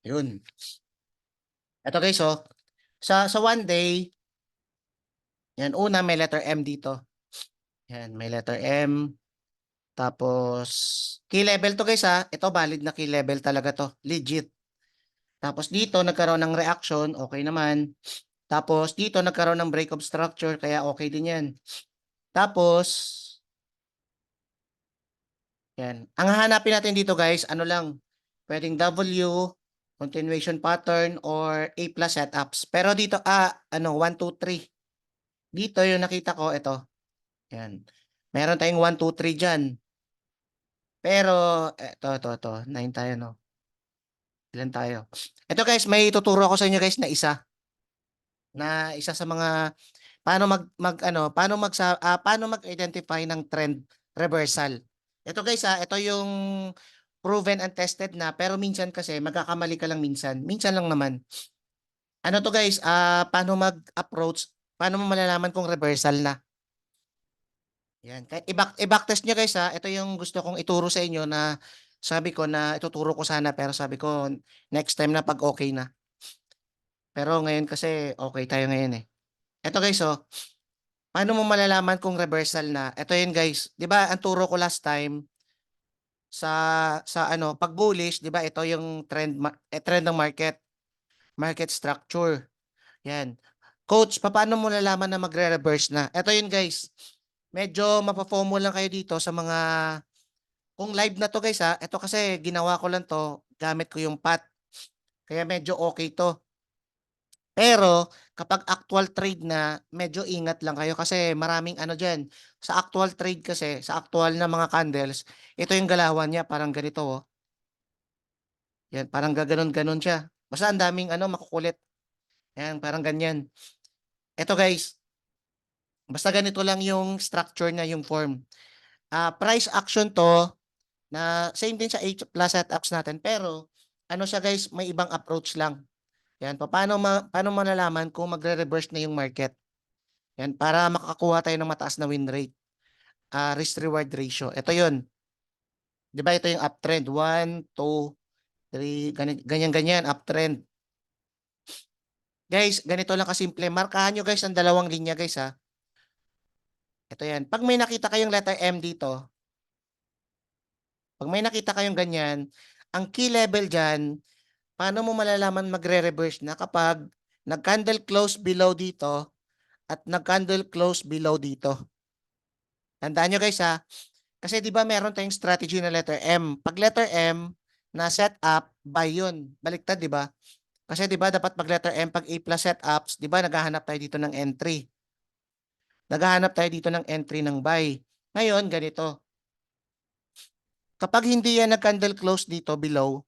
Yun. Ito guys, oh. Sa one day, yan, una may letter M dito. Yan, may letter M. Tapos, key level to guys ha. Ito valid na key level talaga to. Legit. Tapos dito nagkaroon ng reaction, okay naman. Tapos dito nagkaroon ng break of structure, kaya okay din yan. Tapos, yan. Ang hahanapin natin dito guys, ano lang, pwedeng W, continuation pattern, or A plus setups. Pero dito, ano, 1, 2, 3. Dito yung nakita ko, ito. Yan. Meron tayong 1, 2, 3 dyan. Pero, ito. 9 tayo, no? Ilan tayo? Ito guys, may tuturo ako sa inyo guys na isa sa mga paano mag-identify ng trend reversal. Ito guys ito yung proven and tested na, pero minsan kasi magkakamali ka lang minsan. Minsan lang naman. Ano to guys, paano mo malalaman kung reversal na? Yan. Kahit i-back test nyo guys ito yung gusto kong ituro sa inyo na sabi ko na ituturo ko sana, pero sabi ko next time na pag okay na. Pero ngayon kasi okay tayo ngayon eh. Ito guys paano mo malalaman kung reversal na? Ito yun guys. 'Di ba ang turo ko last time sa ano, pag bullish, 'di ba? Ito yung trend ng market structure. 'Yan. Coach, paano mo nalalaman na magre-reverse na? Ito yun guys. Medyo mapo-FOMO lang kayo dito sa mga kung live na to guys ito kasi ginawa ko lang to, gamit ko yung PAT. Kaya medyo okay to. Pero kapag actual trade na, medyo ingat lang kayo kasi maraming ano diyan. Sa actual trade kasi, sa actual na mga candles, ito yung galawan niya, parang ganito oh. Yan, parang gaganon-ganon siya. Basta ang daming ano makukulit. Yan, parang ganyan. Ito guys, basta ganito lang yung structure niya, yung form. Price action to na same din sa H plus setups natin, pero ano siya guys, may ibang approach lang. Yan, paano malalaman kung magre-reverse na yung market? Yan, para makakuha tayo ng mataas na win rate. Risk-reward ratio. Ito yun. Di ba ito yung uptrend? 1, 2, 3, ganyan-ganyan, uptrend. Guys, ganito lang kasimple. Markahan nyo guys ang dalawang linya guys ha. Ito yan. Pag may nakita kayong letter M dito, pag may nakita kayong ganyan, ang key level dyan, paano mo malalaman magre-reverse na kapag nag-candle close below dito at nag-candle close below dito. Tandaan nyo guys ha. Kasi 'di ba meron tayong strategy na letter M. Pag letter M na set up, buy 'yun. Baliktad 'di ba? Kasi 'di ba dapat pag letter M, pag A plus setups, 'di ba naghahanap tayo dito ng entry. Naghahanap tayo dito ng entry ng buy. Ngayon, ganito. Kapag hindi yan nag-candle close dito below,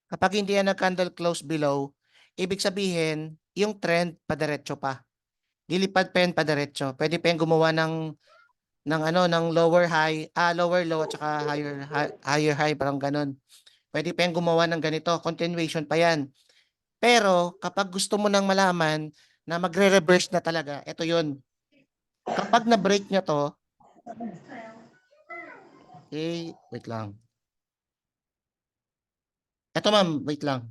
kapag hindi yan nag-candle close below, ibig sabihin, yung trend padiretso pa. Lilipad pa yan padiretso. Pwede pa yan gumawa ng lower high, lower low at saka higher high, parang ganun. Pwede pa yung gumawa ng ganito, continuation pa yan. Pero kapag gusto mo nang malaman na magre-reverse na talaga, ito yun. Kapag na-break niya to, wait lang. Ito ma'am, wait lang.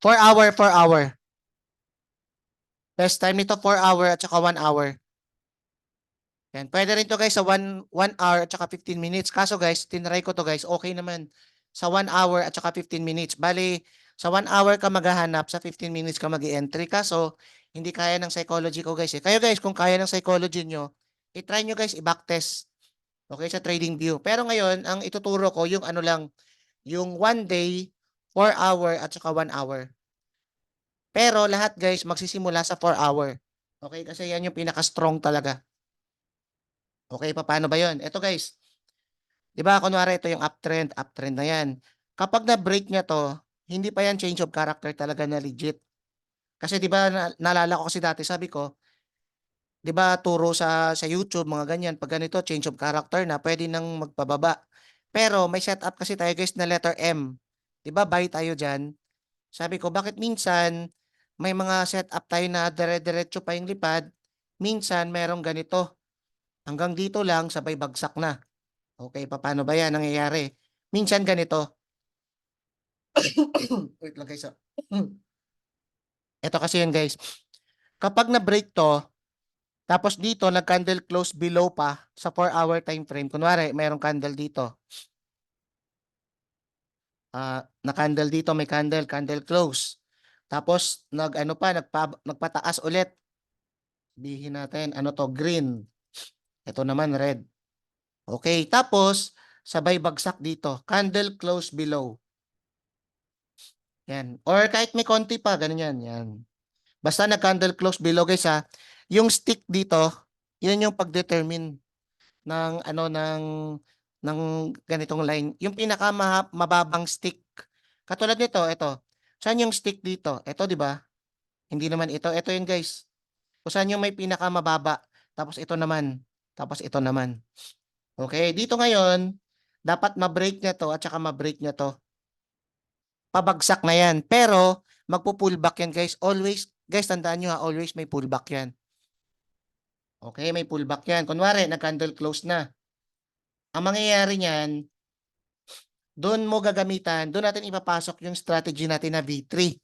4 hour, 4 hour. Best time nito 4 hour at saka 1 hour. Yan. Pwede rin to guys sa 1 hour at saka 15 minutes. Kaso guys, tinry ko to guys, okay naman. Sa 1 hour at saka 15 minutes. Bali, sa 1 hour ka maghahanap, sa 15 minutes ka mag-entry. Kaso, hindi kaya ng psychology ko guys eh. Kayo guys, kung kaya ng psychology nyo, i-try nyo guys, i-backtest. Okay, sa trading view. Pero ngayon, ang ituturo ko, yung ano lang, yung 1 day, 4 hour at saka 1 hour. Pero lahat guys, magsisimula sa 4 hour. Okay, kasi yan yung pinaka-strong talaga. Okay, paano ba yun? Ito guys, 'di ba kunwari ito yung uptrend na yan. Kapag na-break niya to, hindi pa yan change of character talaga na legit. Kasi 'di ba naalala ko kasi dati sabi ko, 'di ba turo sa YouTube mga ganyan, pag ganito change of character na pwede nang magpababa. Pero may setup kasi tayo guys na letter M. 'Di ba buy tayo diyan? Sabi ko bakit minsan may mga setup tayo na dire-diretso pa yung lipad, minsan merong ganito. Hanggang dito lang sabay bagsak na. Okay, paano ba yan nangyayari? Minsan ganito. Wait lang guys, ah. Ito kasi yun guys, kapag na-break 'to, tapos dito nag-candle close below pa sa 4-hour time frame, kunwari merong candle dito, na-candle dito, may candle, candle close. Tapos nag-ano pa, nagpataas ulit. Sabihin natin, ano 'to, green. Ito naman red. Okay, tapos sabay bagsak dito, candle close below. Yan. Or kahit may konti pa, ganun yan. Yan. Basta nag-candle close below guys ha. Yung stick dito, yun yung pag-determine ng ano ng ganitong line. Yung pinaka mababang stick. Katulad nito, ito. Saan yung stick dito? Ito, di ba? Hindi naman ito. Ito yun guys. Kung saan yung may pinaka mababa. Tapos ito naman. Tapos ito naman. Okay, dito ngayon, dapat ma-break niya to at saka ma-break niya to. Pabagsak na yan. Pero, magpo-pullback yan guys. Always, guys, tandaan nyo ha, always may pullback yan. Okay, may pullback yan. Kunwari, nag-candle close na. Ang mangyayari niyan, doon mo gagamitan, doon natin ipapasok yung strategy natin na V3.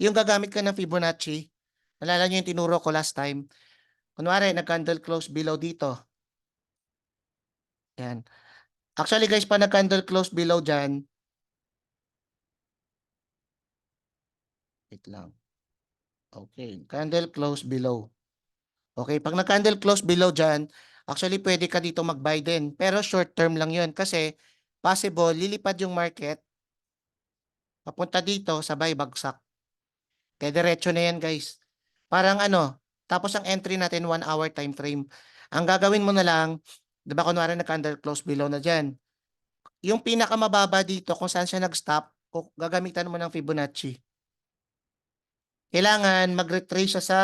Yung gagamit ka ng Fibonacci, nalala nyo yung tinuro ko last time. Kunwari, nag-candle close below dito. Yan. Actually guys, pa nag-candle close below dyan, wait lang. Okay, candle close below. Okay, pag nag-candle close below dyan, actually pwede ka dito mag-buy din. Pero short term lang yun kasi possible lilipad yung market papunta dito sabay bagsak. Kaya diretso na yan guys. Parang ano, tapos ang entry natin 1 hour time frame. Ang gagawin mo na lang, di ba kunwari nag-candle close below na dyan. Yung pinakamababa dito kung saan siya nag-stop, gagamitan mo ng Fibonacci. Kailangan mag-retrace siya sa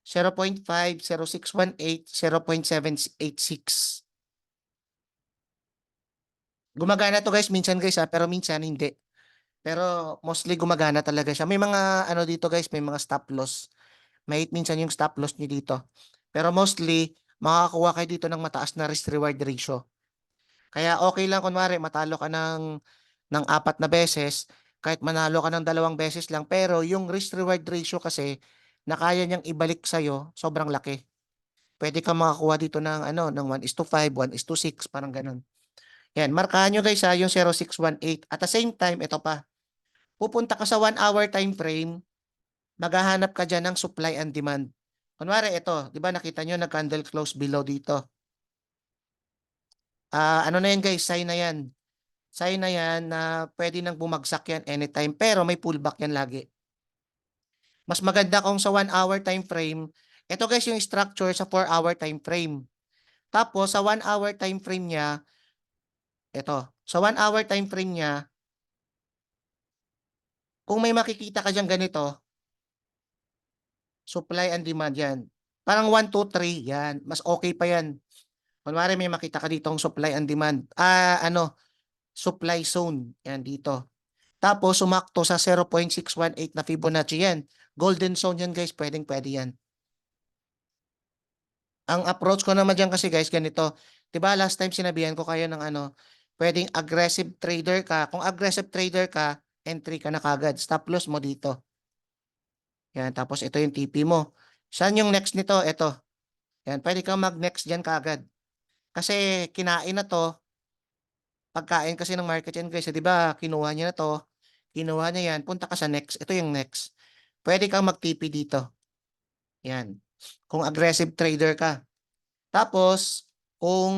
0.5, 0.618, 0.786. Gumagana 'to guys, minsan guys, pero minsan hindi. Pero mostly gumagana talaga siya. May mga ano dito guys, may mga stop loss. Mahigit minsan yung stop loss niyo dito. Pero mostly, makakakuha kayo dito ng mataas na risk reward ratio. Kaya okay lang kunwari matalo ka ng 4 na beses, kahit manalo ka ng 2 beses lang, pero yung risk reward ratio kasi na kaya niyang ibalik sa'yo, sobrang laki. Puwede kang makakuha dito ng ano, ng 1:5, 1:6, parang gano'n. Yan, markahan niyo guys ha, yung 0.618. At the same time, ito pa, pupunta ka sa 1 hour time frame, maghahanap ka diyan ng supply and demand. Kunwari ito, 'di ba nakita niyo nag-candle close below dito. Ano na yan guys, sign na yan. Sign na yan na puwede nang bumagsak yan anytime, pero may pullback yan lagi. Mas maganda kung sa 1 hour time frame, ito guys yung structure sa 4 hour time frame. Tapos sa 1 hour time frame niya, ito, sa 1 hour time frame niya, kung may makikita ka diyang ganito, supply and demand yan. Parang 1, 2, 3, yan. Mas okay pa yan. Kunwari may makita ka ditong supply and demand. Supply zone. Yan dito. Tapos sumakto sa 0.618 na Fibonacci yan. Golden zone yan guys. Pwedeng pwede yan. Ang approach ko naman dyan kasi guys, ganito. 'Di ba last time sinabihan ko kayo ng ano, pwedeng aggressive trader ka. Kung aggressive trader ka, entry ka na kagad. Stop loss mo dito. Yan, tapos ito yung TP mo. Saan yung next nito? Ito. Yan, pwede kang mag-next diyan kaagad. Kasi kinain na 'to, pagkain kasi ng market yan guys, 'di ba? Kinuha niya na 'to, kinuha niya yan, punta ka sa next. Ito yung next. Pwede kang mag-TP dito. Yan. Kung aggressive trader ka. Tapos, kung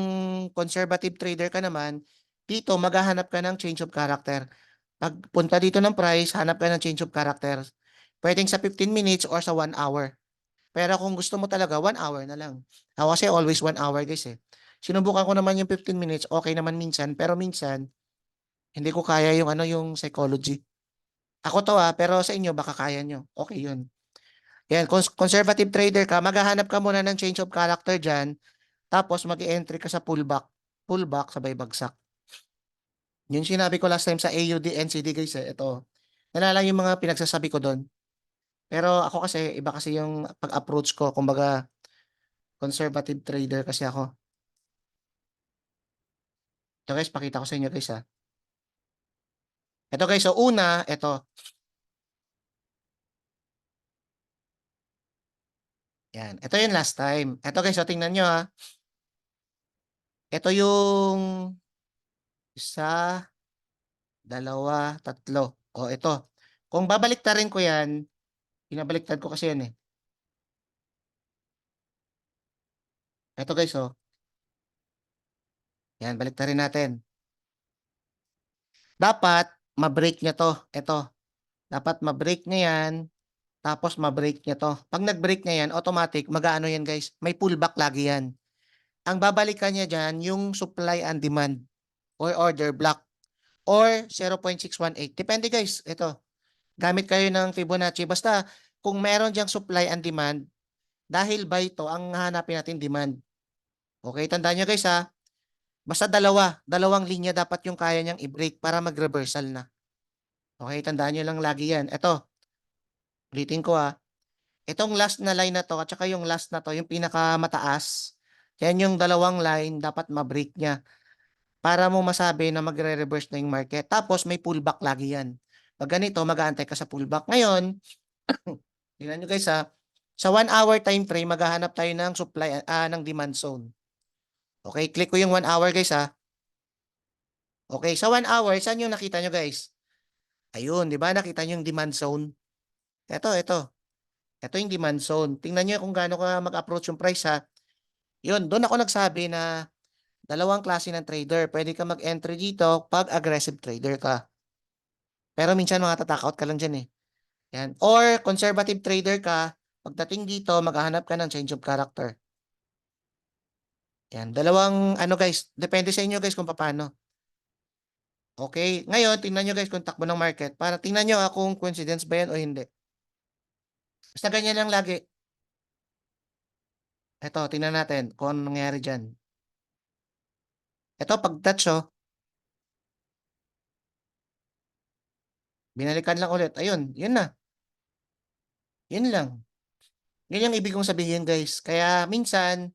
conservative trader ka naman, dito maghahanap ka ng change of character. Pagpunta dito ng price, hanap ka ng change of character. Pwedeng sa 15 minutes or sa 1 hour. Pero kung gusto mo talaga, 1 hour na lang. Ako kasi always 1 hour guys eh. Sinubukan ko naman yung 15 minutes, okay naman minsan, pero minsan, hindi ko kaya yung ano yung psychology. Ako to pero sa inyo baka kaya nyo. Okay yun. Yan, conservative trader ka, maghahanap ka muna ng change of character dyan, tapos mag-entry ka sa pullback. Pullback, sabay bagsak. Yung sinabi ko last time sa AUD, NCD guys ito. Nalala yung mga pinagsasabi ko doon. Pero ako kasi, iba kasi yung pag-approach ko. Kumbaga, conservative trader kasi ako. Ito guys, pakita ko sa inyo guys ha. Ito guys, so una, ito. Yan. Ito yung last time. Ito guys, so tingnan nyo ha. Ito yung isa, dalawa, tatlo. O ito. Kung babaliktarin ko yan, binabaliktad ko kasi yan eh. Ito guys, oh. Yan, baliktarin natin. Dapat, ma-break niya to. Ito. Dapat ma-break niya yan. Tapos ma-break niya to. Pag nag-break niya yan, automatic, mag-ano yan guys. May pullback lagi yan. Ang babalikan niya dyan, yung supply and demand or order block or 0.618. Depende guys. Ito. Gamit kayo ng Fibonacci. Basta, kung meron diyang supply and demand, dahil by ito, ang hanapin natin demand. Okay, tandaan nyo guys ha. Basta dalawang linya dapat yung kaya niyang i-break para mag-reversal na. Okay, tandaan nyo lang lagi yan. Ito, ulitin ko ha. Itong last na line na to at saka yung last na to, yung pinakamataas, yan yung dalawang line dapat ma-break niya para mo masabi na magre-reverse na yung market. Tapos may pullback lagi yan. Pag ganito, mag-aantay ka sa pullback. Ngayon, tingnan nyo guys ha, sa 1 hour time frame, maghahanap tayo ng supply, ng demand zone. Okay, click ko yung 1 hour guys ha. Okay, sa 1 hour, saan yung nakita nyo guys? Ayun, di ba? Nakita nyo yung demand zone? Ito. Ito yung demand zone. Tingnan nyo kung gaano ka mag-approach yung price ha. Yun, doon ako nagsabi na dalawang klase ng trader. Pwede ka mag-entry dito pag aggressive trader ka. Pero minsan mga tatakot ka lang dyan eh. Yan. Or conservative trader ka, pagdating dito, maghahanap ka ng change of character. Yan. Dalawang ano guys, depende sa inyo guys kung paano. Okay, ngayon tingnan nyo guys kung takbo ng market para tingnan nyo kung coincidence ba yan o hindi. Basta ganyan lang lagi. Ito, tingnan natin kung ano nangyayari dyan. Ito, pag-touch binalikan lang ulit. Ayun, yun na. Yun lang. Yun yung ibig kong sabihin guys. Kaya minsan,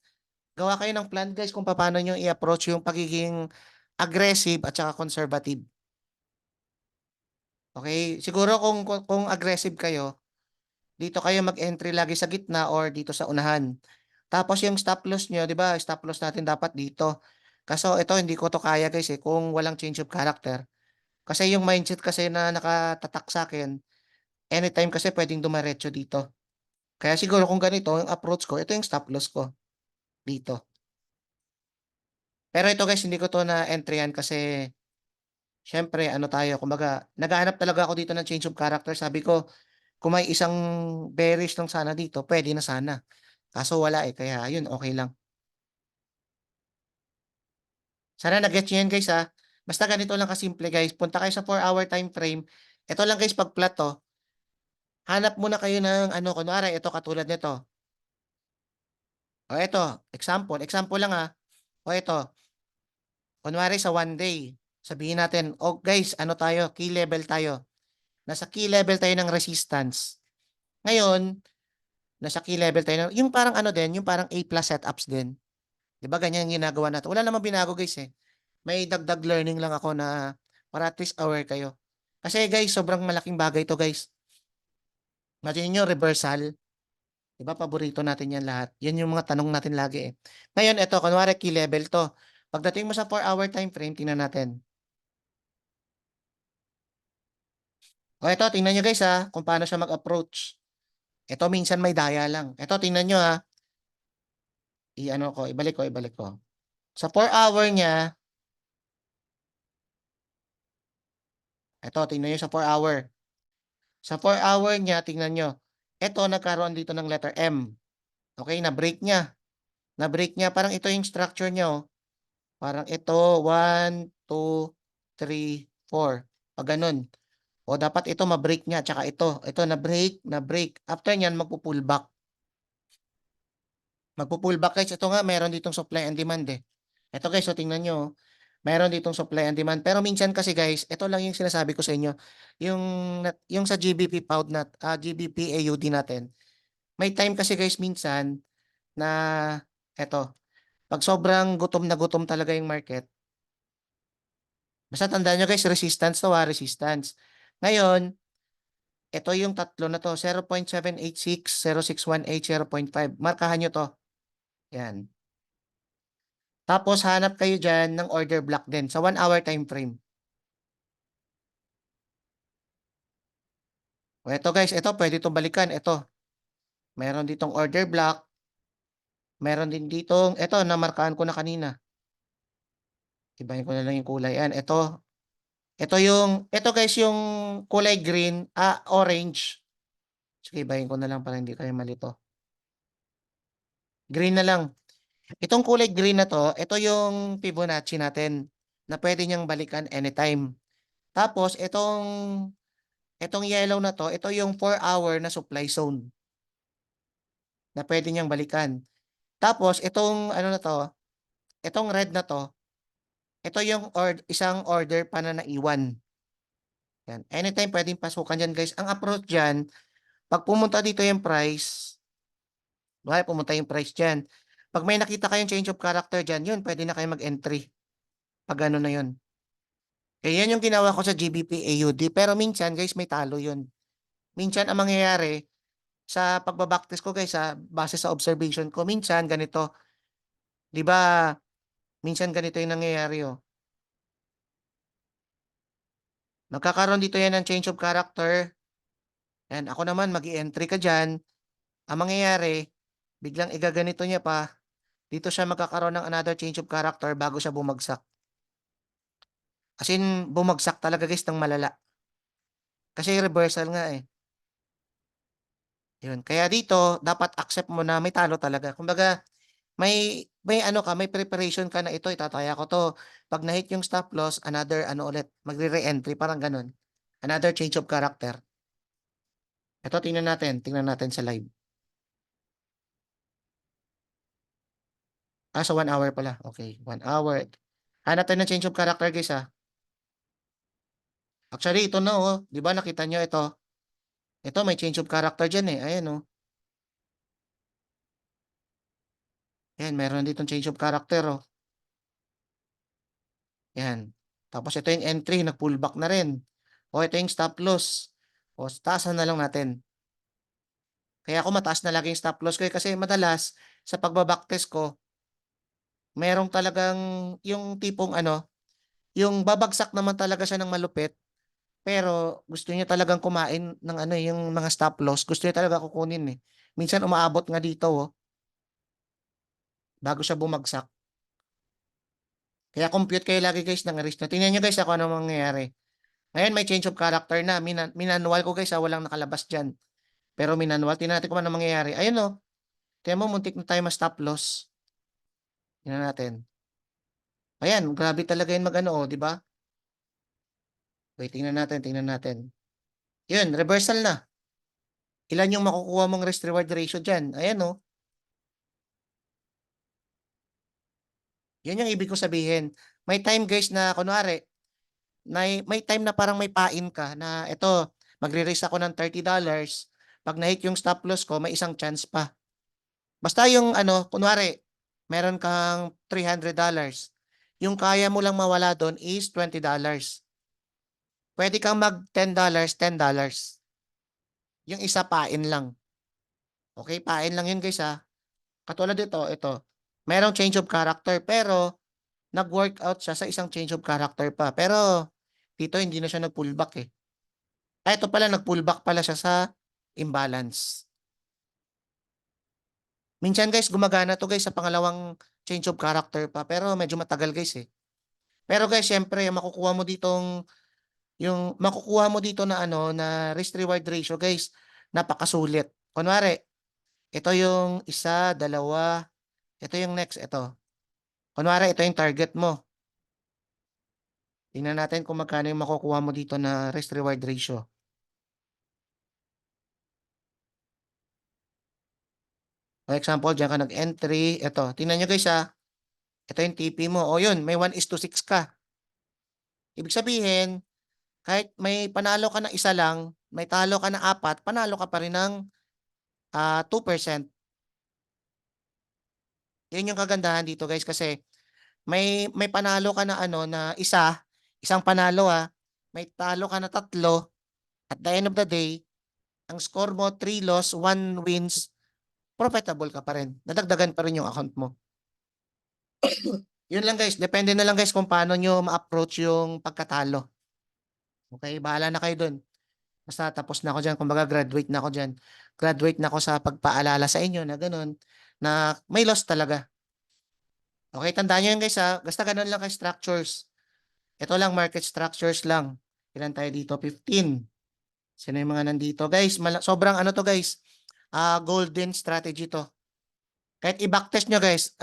gawa kayo ng plan guys kung paano nyo i-approach yung pagiging aggressive at saka conservative. Okay? Siguro kung aggressive kayo, dito kayo mag-entry lagi sa gitna or dito sa unahan. Tapos yung stop loss nyo, di ba? Stop loss natin dapat dito. Kaso ito, hindi ko to kaya guys eh, kung walang change of character. Kasi yung mindset kasi na nakatatak sa akin, anytime kasi pwedeng dumiretso dito. Kaya siguro kung ganito, yung approach ko, ito yung stop loss ko dito. Pero ito guys, hindi ko to na entryan kasi syempre, ano tayo, kumbaga, naghahanap talaga ako dito ng change of character. Sabi ko, kung may isang bearish lang sana dito, pwede na sana. Kaso wala eh, kaya yun, okay lang. Sana nag-get nyo yan guys ha. Basta ganito lang kasimple guys. Punta kayo sa 4 hour time frame. Ito lang guys, pag flat to, hanap muna kayo ng ano, kunwari, ito katulad nito. O ito, example lang ha. O ito, kunwari sa 1 day, sabihin natin, oh guys, ano tayo, key level tayo. Nasa key level tayo ng resistance. Ngayon, nasa key level tayo ng, yung parang ano din, yung parang A plus setups din. 'Di ba ganyan yung ginagawa natin? Wala namang binago guys eh. May dagdag learning lang ako na para at least aware kayo. Kasi guys, sobrang malaking bagay to guys. Imagine nyo, reversal. 'Di ba paborito natin yan lahat? Yan yung mga tanong natin lagi eh. Ngayon, ito, kunwari key level to. Pagdating mo sa 4 hour time frame, tingnan natin. O ito, tingnan nyo guys ha, kung paano siya mag-approach. Ito minsan may daya lang. Ito, tingnan nyo ha. Ibalik ko. Sa 4 hour niya, ito, tingnan nyo sa 4 hour. Sa 4 hour niya, tingnan nyo. Ito, nagkaroon dito ng letter M. Okay, na-break niya. Na-break niya. Parang ito yung structure niya. Oh. Parang ito, 1, 2, 3, 4. Pag ganun. O dapat ito ma-break niya. Tsaka ito. Ito na-break, na-break. After niyan, magpo-pull back. Magpo-pull back guys. Ito nga, meron ditong supply and demand eh. Ito guys, so tingnan nyo. Meron ditong supply and demand. Pero minsan kasi guys, ito lang yung sinasabi ko sa inyo. Yung, yung sa GBP pound GBP AUD natin. May time kasi guys minsan na eto, pag sobrang gutom na gutom talaga yung market, Basta tandaan nyo guys, resistance to ha, resistance. Ngayon, ito yung tatlo na to, 0.786, 0.618, 0.5. Markahan nyo to. Yan. Tapos hanap kayo dyan ng order block din sa 1 hour time frame. O ito guys, ito pwede itong balikan. Ito, meron ditong order block. Meron din ditong, ito, namarkaan ko na kanina. Ibahin ko na lang yung kulay. Yan, ito guys, yung kulay green, orange. Sige, ibahin ko na lang para hindi kayo malito. Green na lang. Itong kulay green na to, ito yung Fibonacci natin na pwede niyang balikan anytime. Tapos, itong yellow na to, ito yung 4 hour na supply zone na pwede niyang balikan. Tapos, itong ano na to, itong red na to, ito yung isang order pa na naiwan. Yan. Anytime pwedeng pasukan dyan guys. Ang approach dyan, pag pumunta dito yung price, pumunta yung price dyan. Pag may nakita kayong change of character dyan, yun, pwede na kayo mag-entry. Pag ano na yun. Eh, yan yung ginawa ko sa GBP AUD. Pero minsan, guys, may talo yun. Minsan, ang mangyayari, sa pagbabacktest ko, guys, base sa observation ko, minsan, ganito. Di ba, minsan ganito yung nangyayari, oh. Magkakaroon dito yan ng change of character. Yan, ako naman, mag-i-entry ka dyan. Ang mangyayari, biglang igaganito niya pa. Dito siya magkakaroon ng another change of character bago siya bumagsak. As in, bumagsak talaga guys ng malala. Kasi reversal nga eh. Yun. Kaya dito, dapat accept mo na may talo talaga. Kumbaga, may ano ka, may preparation ka na ito, itataya ko to. Pag na-hit yung stop loss, another ano ulit, magre-re-entry, parang ganun. Another change of character. Ito, tingnan natin sa live. Sa 1 hour pala. Okay, 1 hour. Hanap tayo ng change of character guys ha. Actually, ito na oh. Di ba nakita nyo ito? Ito, may change of character dyan eh. Ayan oh. Ayan, meron ditong change of character oh. Yan. Tapos ito yung entry, nag-pullback na rin. O ito yung stop loss. O taasan na lang natin. Kaya ako mataas na lagi yung stop loss ko kasi madalas sa pagbabacktest ko, merong talagang yung tipong ano, yung babagsak naman talaga siya ng malupit, pero gusto niya talagang kumain ng ano, yung mga stop loss, gusto niya talaga kukunin eh. Minsan umaabot nga dito oh, bago siya bumagsak. Kaya compute kayo lagi guys ng risk na. Tingnan nyo guys ako ano mangyayari. Ngayon may change of character na. Minanual ko guys walang nakalabas dyan. Pero minanual, tingnan natin kung ano mangyayari. Ayun oh. Tingnan mo, muntik na tayo ma-stop loss. Tingnan natin. Ayan, grabe talaga yun mag-ano oh, di ba? Wait, tingnan natin. Yun, reversal na. Ilan yung makukuha mong risk reward ratio dyan? Ayan oh. Yan yung ibig ko sabihin. May time guys na kunwari, may time na parang may pain ka na ito, magre-raise ako ng $30. Pag na-hit yung stop loss ko, may isang chance pa. Basta yung ano, kunwari, meron kang $300. Yung kaya mo lang mawala doon is $20. Pwede kang mag $10, $10. Yung isa pain lang. Okay, pain lang yun guys ha. Katulad dito, ito. Merong change of character pero nag-workout siya sa isang change of character pa. Pero dito hindi na siya nag-pullback eh. Ito pala, nag-pullback pala siya sa imbalance. Minsan guys, gumagana to guys sa pangalawang change of character pa. Pero medyo matagal guys eh. Pero guys, syempre, makukuha mo dito na ano, na risk reward ratio guys, napakasulit. Kunwari, ito yung isa, dalawa, ito yung next, ito. Kunwari, ito yung target mo. Tingnan natin kung magkano yung makukuha mo dito na risk reward ratio. For example, diyan ka nag-entry. Ito, tingnan nyo guys ha. Ito yung TP mo. O yun, may 1:6 ka. Ibig sabihin, kahit may panalo ka na isa lang, may talo ka na apat, panalo ka pa rin ng 2%. Yan yung kagandahan dito guys kasi may panalo ka na ano na isa, Isang panalo may talo ka na 3, at the end of the day, ang score mo 3 loss, 1 wins, profitable ka pa rin. Nadagdagan pa rin yung account mo. Yun lang guys, depende na lang guys kung paano nyo ma-approach yung pagkatalo. Okay, bahala na kayo dun. Basta tapos na ako dyan, kumbaga graduate na ako dyan. Graduate na ako sa pagpaalala sa inyo na ganun, na may loss talaga. Okay, tandaan nyo yun guys basta ganun lang kay structures. Ito lang, market structures lang. Ilan tayo dito? 15. Sino yung mga nandito? Guys, sobrang ano to guys, golden strategy to. Kahit i-backtest nyo guys,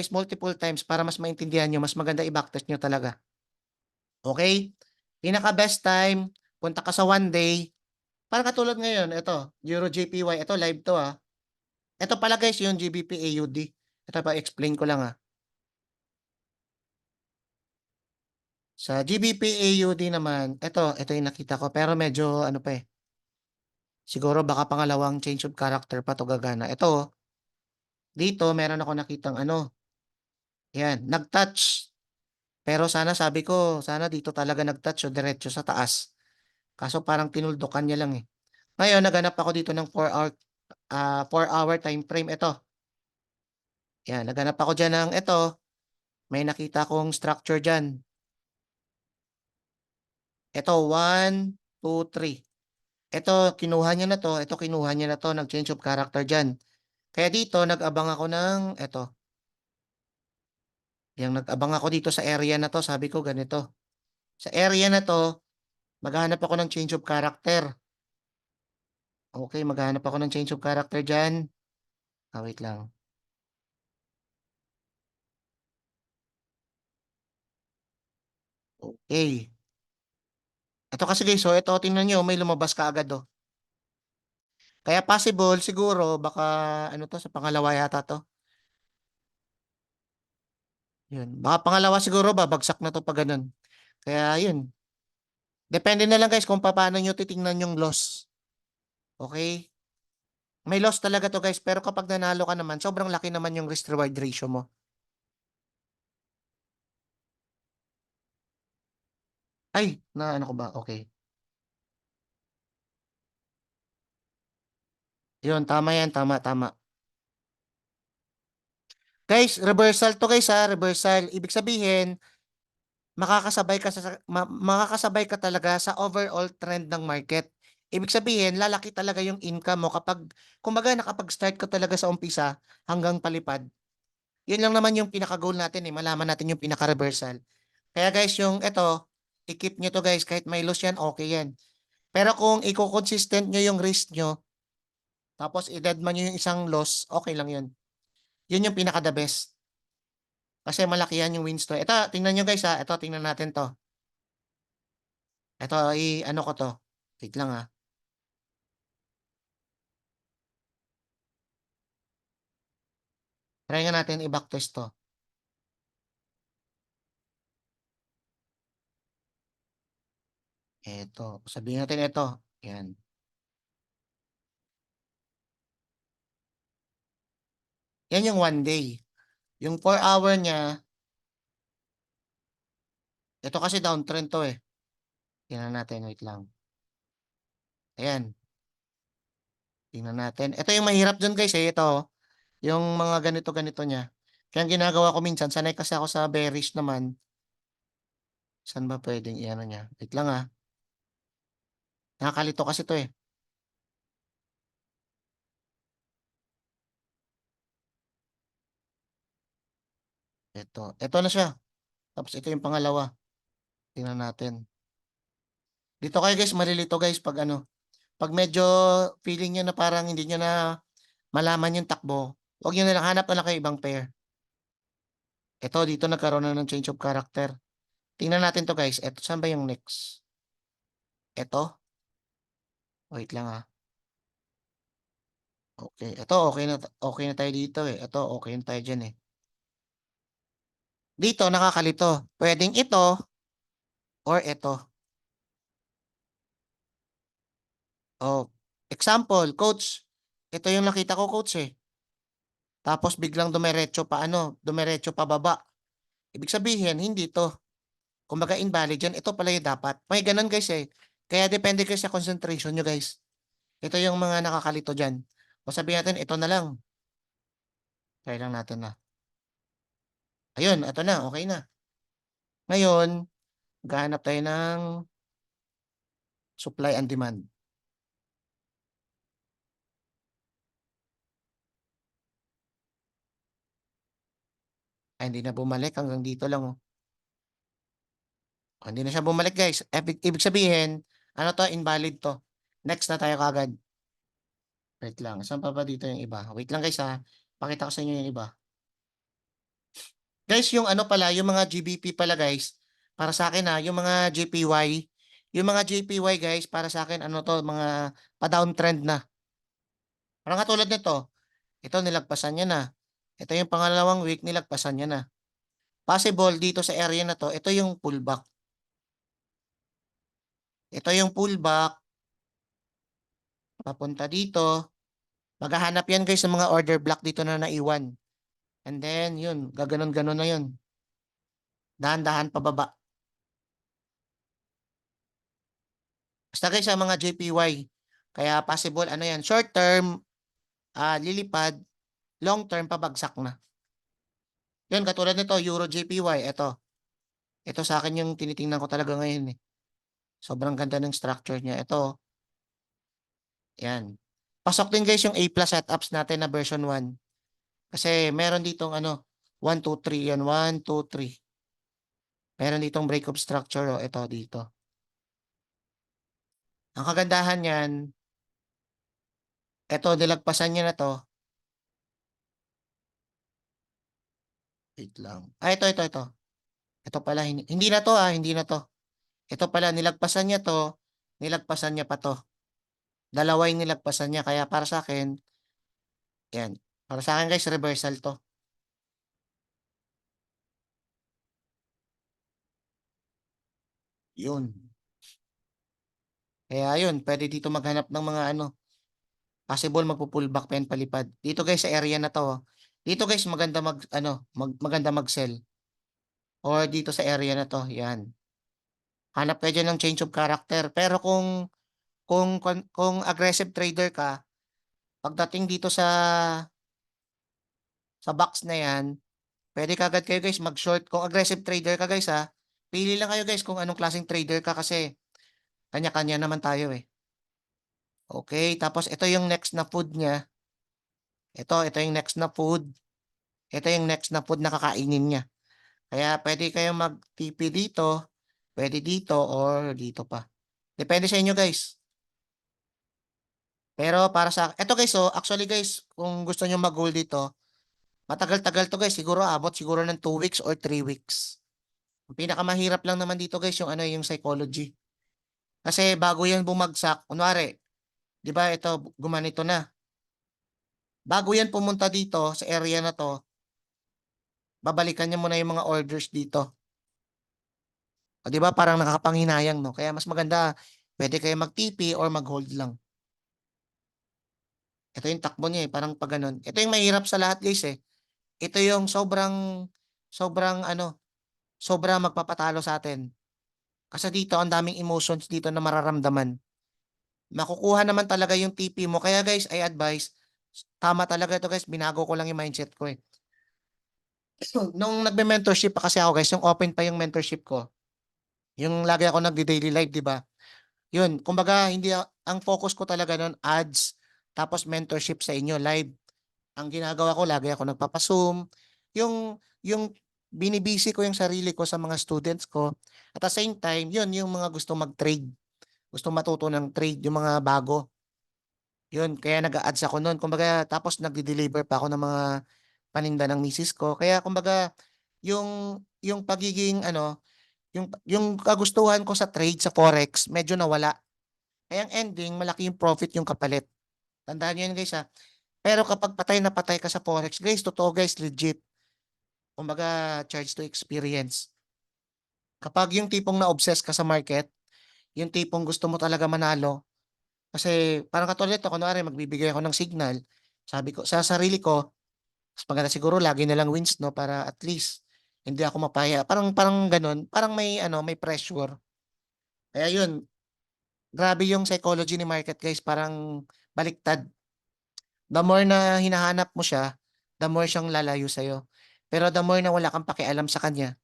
multiple times para mas maintindihan nyo, mas maganda i-backtest nyo talaga. Okay? Pinaka-best time, punta ka sa 1 day, parang katulad ngayon, ito, Euro JPY, ito live to Ito pala guys, yung GBP AUD. Ito pa, explain ko lang Sa GBP AUD naman, ito yung nakita ko, pero medyo ano pa siguro baka pangalawang change of character pa to gagana. Ito, dito meron ako nakitang yan, nag-touch. Pero sana sabi ko, sana dito talaga nag-touch o diretso sa taas. Kaso parang tinuldukan niya lang Ngayon, naganap ako dito ng 4 hour time frame. Ito, yan, naganap ako dyan ng may nakita kong structure dyan. Ito, 1, 2, 3. Ito, kinuha niya na to. Ito, kinuha niya na to. Nag-change of character dyan. Kaya dito, nag-abang ako ng Yung nag-abang ako dito sa area na to. Sabi ko, ganito. Sa area na to, maghanap ako ng change of character. Okay, maghanap ako ng change of character dyan. Wait lang. Okay. Ito kasi guys, ito, tingnan nyo, may lumabas ka agad Kaya possible, siguro, baka, ano to, sa pangalawa yata to. Yun. Baka pangalawa siguro, babagsak na to pag ganun. Kaya, yun. Depende na lang guys kung paano nyo titingnan yung loss. Okay? May loss talaga to guys, pero kapag nanalo ka naman, sobrang laki naman yung risk-reward ratio mo. Ay, na ano ko ba? Okay. Yun, tama yan, tama, tama. Guys, reversal to guys reversal. Ibig sabihin, makakasabay ka talaga sa overall trend ng market. Ibig sabihin, lalaki talaga yung income mo kapag, kumbaga nakapag-start ka talaga sa umpisa hanggang palipad. Yun lang naman yung pinaka-goal natin malaman natin yung pinaka-reversal. Kaya guys, yung i-keep nyo to guys, kahit may loss yan, okay yan. Pero kung i-consistent nyo yung risk nyo, tapos i-dead man nyo yung isang loss, okay lang yun. Yun yung pinaka-the best. Kasi malaki yan yung wins to. Ito, tingnan nyo guys Ito, tingnan natin to. Ito, ano ko to. Wait lang Try nga natin i-backtest to. Ito, sabihin natin ito. Yan. Yan yung 1 day. Yung 4 hour niya, ito kasi downtrend to Tingnan natin, wait lang. Ayan, tingnan natin. Ito yung mahirap dun guys Ito, yung mga ganito-ganito niya. Kaya ang ginagawa ko minsan, sanay kasi ako sa bearish naman. Saan ba pwedeng i-ano niya? Wait lang Nakakalito kasi to Ito na siya. Tapos ito yung pangalawa. Tingnan natin. Dito kayo guys, malilito guys pag medyo feeling niyo na parang hindi niyo na malaman yung takbo, huwag niyo na lang hanap na lang kayo ibang pair. Ito dito nagkaroon na ng change of character. Tingnan natin to guys. Ito saan ba yung next? Ito. Wait lang Okay. Ito okay na tayo dito Ito okay na tayo diyan Dito nakakalito. Pwedeng ito or ito. Oh, example, coach. Ito yung nakita ko coach Tapos biglang dumiretso pa baba. Ibig sabihin, hindi 'to. Kumbaga invalid yan, ito pala yung dapat. May gano'n guys, eh. Kaya depende kasi sa concentration niyo guys. Ito yung mga nakakalito diyan. O sabihin natin ito na lang, try lang natin na. Ayun, ito na, okey na. Ngayon, maghahanap tayo ng supply and demand. Ay hindi na bumalik hanggang dito lang, oh. Oh, hindi na siya bumalik guys. Ibig sabihin, ano 'to, invalid 'to. Next na tayo kaagad. Wait lang, saan pa ba dito yung iba? Wait lang guys, pakita ko sa inyo yung iba. Guys, yung ano pala, yung mga GBP pala guys, para sa akin yung mga JPY, yung mga JPY guys, para sa akin ano 'to, mga pa-downtrend na. Parang katulad nito, ito nilagpasan niya na. Ito yung pangalawang week, nilagpasan niya na. Possible dito sa area na 'to, ito yung pullback. Ito yung pullback, papunta dito. Maghahanap yan guys ng mga order block dito na naiwan. And then, yun, gaganon-ganon na yun. Dahan-dahan pababa. Basta guys, sa mga JPY, kaya possible, ano yan, short term, lilipad, long term, pabagsak na. Yun, katulad nito, Euro JPY, ito. Ito sa akin yung tinitingnan ko talaga ngayon eh. Sobrang ganda ng structure niya. Ito, yan. Pasok din guys yung A+ setups natin na version 1. Kasi meron ditong ano, 1, 2, 3 yan. 1, 2, 3. Meron ditong break of structure. Oh, ito dito. Ang kagandahan niyan, ito nilagpasan niya na 'to. Wait lang. Ito. Ito pala hindi na 'to, hindi na 'to. Ito pala nilagpasan niya 'to, nilagpasan niya pa 'to. Dalawa yung nilagpasan niya kaya para sa akin, 'yan. Para sa akin guys reversal 'to. 'Yun. Kaya 'yun, puwede dito maghanap ng mga ano, possible magpu-pullback pa 'yan palipad. Dito guys sa area na 'to, oh. Dito guys maganda mag-ano, maganda mag-sell or dito sa area na 'to, 'yan. Hanap kayo diyan ng change of character. Pero kung aggressive trader ka, pagdating dito sa box na 'yan, puwede kaagad kayo guys mag-short. Kung aggressive trader ka guys, pili lang kayo guys kung anong klaseng trader ka kasi kanya-kanya naman tayo, eh. Okey, tapos ito yung next na food niya. Ito yung next na food. Ito yung next na food na kakainin niya. Kaya puwede kayong mag-TP dito, puwede dito or dito pa. Depende sa inyo guys. Pero para sa eto guys, actually guys, kung gusto niyo mag-hold dito, matagal-tagal 'to guys, siguro abot siguro ng 2 weeks or 3 weeks. Ang pinakamahirap lang naman dito guys yung ano, yung psychology. Kasi bago 'yan bumagsak, kunwari, 'di ba ito gumanito na. Bago 'yan pumunta dito sa area na 'to, babalikan niya muna yung mga orders dito. Oh, 'di ba parang nakakapanghinayang 'no? Kaya mas maganda puwede kayong mag-TP or mag-hold lang. Ito yung takbo niya, parang 'pag gano'n. Ito yung mahirap sa lahat guys, eh. Ito yung sobrang sobrang ano, sobrang magpapatalo sa'tin. Kasi dito ang daming emotions dito na mararamdaman. Makukuha naman talaga yung TP mo kaya guys, I advise, tama talaga ito guys, binago ko lang yung mindset ko, eh. Nung nagme-mentorship pa kasi ako guys, yung open pa yung mentorship ko, yung lagi ako nagde-daily live 'di ba? Yun, kumbaga hindi ang focus ko talaga nun ads, tapos mentorship sa inyo live. Ang ginagawa ko lagi ako nagpapa-Zoom, yung binibisi ko yung sarili ko sa mga students ko, at the same time yun yung mga gustong mag-trade, gustong matuto ng trade, yung mga bago. Yun, kaya nag-a-ads ako nun kumbaga tapos nagde-deliver pa ako ng mga paninda ng misis ko. Kaya kumbaga yung pagiging ano, yung kagustuhan ko sa trade sa forex medyo nawala. Kaya ang ending malaki yung profit yung kapalit. Tandaan niyo yun guys, Pero kapag patay na patay ka sa forex guys, totoo guys, legit. Kumbaga charge to experience. Kapag yung tipong na-obsess ka sa market, yung tipong gusto mo talaga manalo, kasi parang katulad nito kunwari magbibigay ako ng signal, sabi ko sa sarili ko, mas maganda siguro lagi na lang wins 'no, para at least Hindi ako mapaya. Parang parang gano'n, parang may ano, may pressure. Kaya 'yun, grabe yung psychology ni market guys, parang baliktad. The more na hinahanap mo siya, the more siyang lalayo sa'yo. Pero the more na wala kang pakialam sa kanya,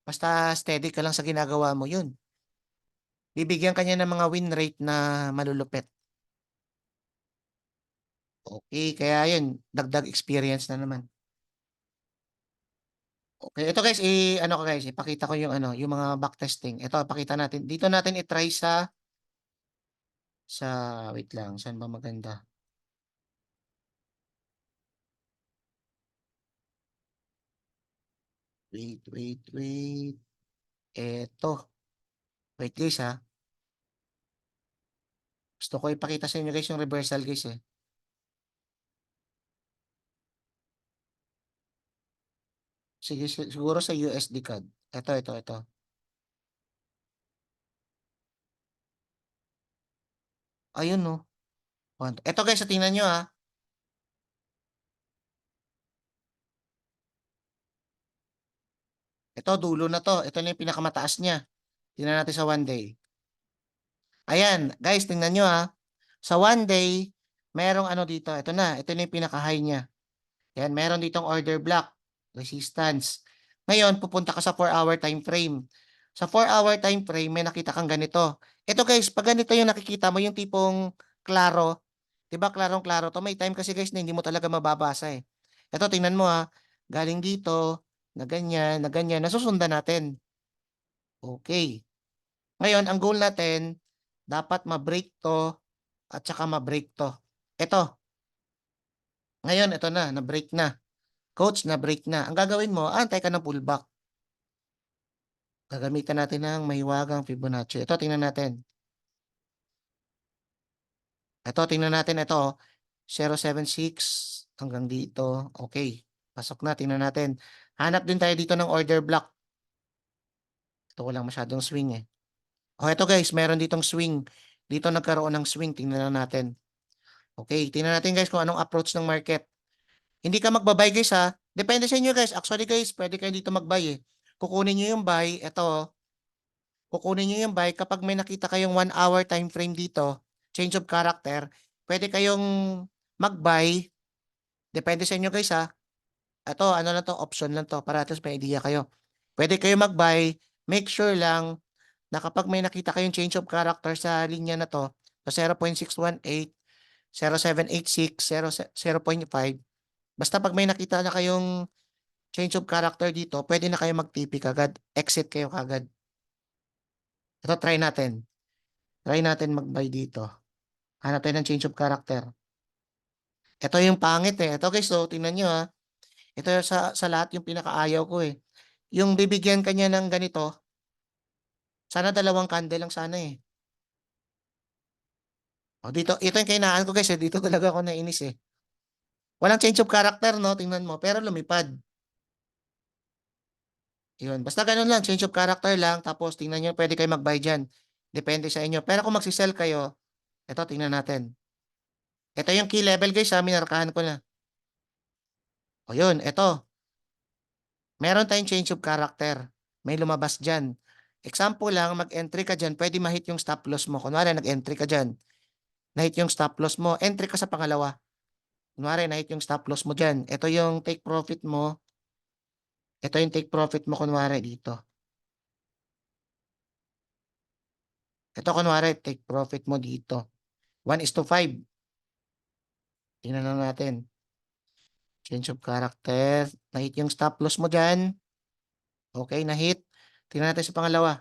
basta steady ka lang sa ginagawa mo, 'yun. Bibigyan ka niya ng mga win rate na malulupit. Okey, kaya 'yun, dagdag experience na naman. Okey, ito guys, ano ko guys, ipakita ko yung ano, yung mga backtesting. Ito pakita natin, dito natin i-try sa wait lang, saan ba maganda? Wait. Eto, wait guys, gusto ko ipakita sa inyo guys yung reversal guys, eh. Sige siguro sa USD CAD. Ito. Ayun 'no, eto guys, tingnan niyo, ito dulo na 'to, ito na yung pinakamataas niya. Tingnan natin sa one day. Ayan, guys tingnan niyo, sa one day, merong ano dito, ito na yung pinaka-high niya. Yan, meron ditong order block, resistance. Ngayon, pupunta ka sa 4-hour time frame. Sa 4-hour time frame, may nakita kang ganito. Ito guys, pag ganito yung nakikita mo, yung tipong klaro, 'di ba klarong-klaro 'to, may time kasi guys na hindi mo talaga mababasa, eh. Ito tingnan mo, galing dito, na ganyan, nasusundan natin. Okay. Ngayon, ang goal natin, dapat ma-break 'to at saka ma-break 'to. Ito, ngayon ito na, na-break na. Coach, na-break na. Ang gagawin mo, antay ka ng pullback. Gagamitan natin ng mahiwagang Fibonacci. Ito, tingnan natin. Ito, tingnan natin. Ito, 0.76 hanggang dito. Okay. Pasok na. Tingnan natin. Hanap din tayo dito ng order block. Ito, walang masyadong swing eh. O, ito guys, meron ditong swing. Dito nagkaroon ng swing. Tingnan na natin. Okay. Tingnan natin guys kung anong approach ng market. Hindi ka magbabay guys ha. Depende sa inyo guys. Actually guys, pwede kayo dito magbuy eh. Kukunin nyo yung buy. Ito, kukunin niyo yung buy kapag may nakita kayong 1 hour time frame dito, change of character, pwede kayong mag-buy, depende sa inyo guys Ito, ano lang to, option lang to, para at least may idea kayo. Pwede kayo mag-buy, make sure lang na kapag may nakita kayong change of character sa linya na to, sa 0.618, 0.786, 0.5, basta pag may nakita na kayong change of character dito, pwede na kayo mag-TP kagad, exit kayo kagad. Ito, try natin. Try natin mag-buy dito. Hanap tayo ng change of character. Ito yung pangit eh. Ito guys, so tingnan nyo Ito yung sa lahat yung pinakaayaw ko eh. Yung bibigyan kanya ng ganito, sana dalawang candle lang sana eh. O dito, ito yung kainaan ko guys eh. Dito talaga ako nainis eh. Walang change of character no, tingnan mo. Pero lumipad. Yun. Basta ganun lang, change of character lang. Tapos tingnan nyo, pwede kayo mag-buy dyan. Depende sa inyo. Pero kung magsisell kayo, ito tingnan natin. Ito yung key level guys minarkahan ko na. O yun, ito. Meron tayong change of character. May lumabas dyan. Example lang, mag-entry ka dyan, pwede ma-hit yung stop loss mo. Kunwari, nag-entry ka dyan, na-hit yung stop loss mo, entry ka sa pangalawa. Kunwari, na-hit yung stop loss mo dyan. Ito yung take profit mo. Ito yung take profit mo, kunwari, dito. Ito, kunwari, take profit mo dito. 1:5. Tingnan lang natin. Change of character. Na-hit yung stop loss mo dyan. Okay, na-hit. Tingnan natin sa pangalawa.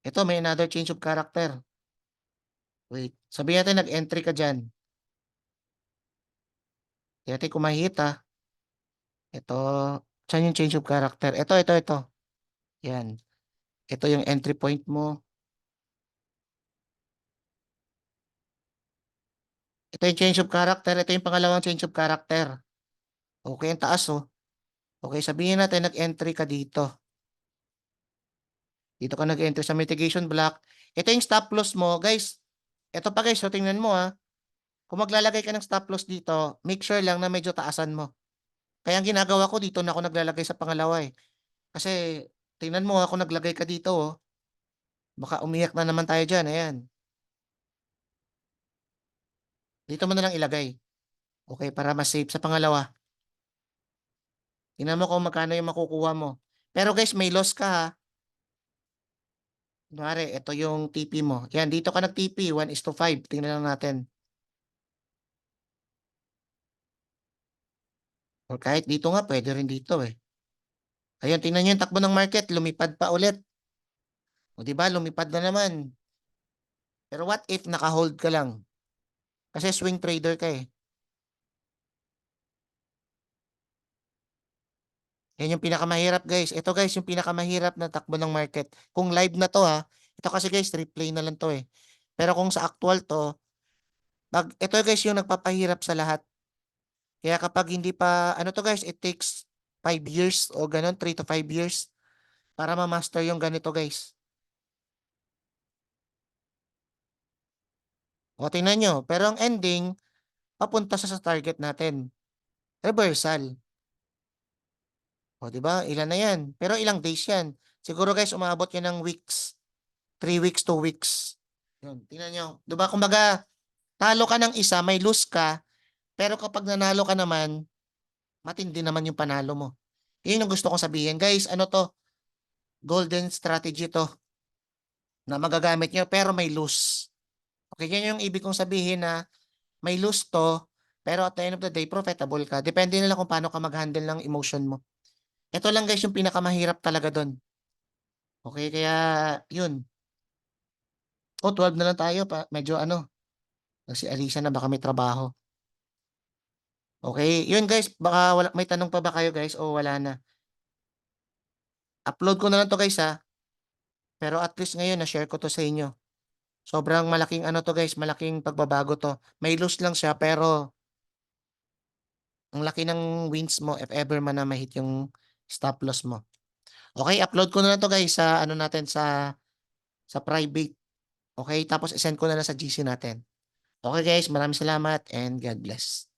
Ito, may another change of character. Wait. Sabihin natin, nag-entry ka dyan. Tingnan natin kung ma-hit Ito, saan yung change of character? Ito. Yan. Ito yung entry point mo. Ito yung change of character. Ito yung pangalawang change of character. Okay, ang taas Okay, sabihin natin nag-entry ka dito. Dito ka nag-entry sa mitigation block. Ito yung stop loss mo. Guys, ito pa guys, so tingnan mo Kung maglalagay ka ng stop loss dito, make sure lang na medyo taasan mo. Kaya ang ginagawa ko dito na ako naglalagay sa pangalawa, eh. Kasi tingnan mo, ako naglagay ka dito, oh. Baka umiyak na naman tayo diyan, ayan. Dito mo na lang ilagay. Okey, para mas safe sa pangalawa. Tingnan mo kung magkano yung makukuha mo. Pero guys, may loss ka, ha. Kunwari eto yung TP mo, 'yan dito ka nag-TP 1:5, tingnan lang natin. Or kahit dito nga puwede rin dito, eh. Ayun, tingnan niyo yung takbo ng market, lumipad pa ulit. Oh, 'di ba lumipad na naman. Pero what if naka-hold ka lang? Kasi swing trader ka, eh. 'Yan yung pinakamahirap guys. Ito guys yung pinakamahirap na takbo ng market. Kung live na 'to, ha. Ito kasi guys replay na lang 'to, eh. Pero kung sa actual 'to, ito guys yung nagpapahirap sa lahat. Kaya kapag hindi pa ano 'to guys, it takes 5 years o gano'n, 3 to 5 years para ma-master yung ganito guys. O tingnan niyo, pero ang ending papunta siya sa target natin, reversal. O 'di ba, ilan na 'yan, pero ilang days 'yan. Siguro guys umabot 'yan ng weeks, 3 weeks, 2 weeks. 'Yun, tingnan niyo, 'di ba kumbaga talo ka ng isa, may lose ka, pero kapag nanalo ka naman, matindi naman yung panalo mo. 'Yun yung gusto kong sabihin. Guys, ano 'to, golden strategy 'to na magagamit niyo pero may lose. Okey, 'yan yung ibig kong sabihin na may lose 'to, pero at the end of the day profitable ka. Depende na lang kung paano ka mag-handle ng emotion mo. Ito lang guys yung pinakamahirap talaga dun. Okey, kaya yun. 12 na lang tayo pa medyo ano, si Alisa na baka may trabaho. Okey, yun guys baka may tanong pa ba kayo guys o wala na? Upload ko na lang 'to guys, pero at least ngayon na-share ko 'to sa inyo. Sobrang malaking ano 'to guys, malaking pagbabago 'to. May lose lang siya pero ang laki ng wins mo if ever man na ma-hit yung stop loss mo. Okey, upload ko na lang 'to guys sa ano natin sa private, okey? Tapos i-send ko na lang sa GC natin. Okey guys, maraming salamat and God bless.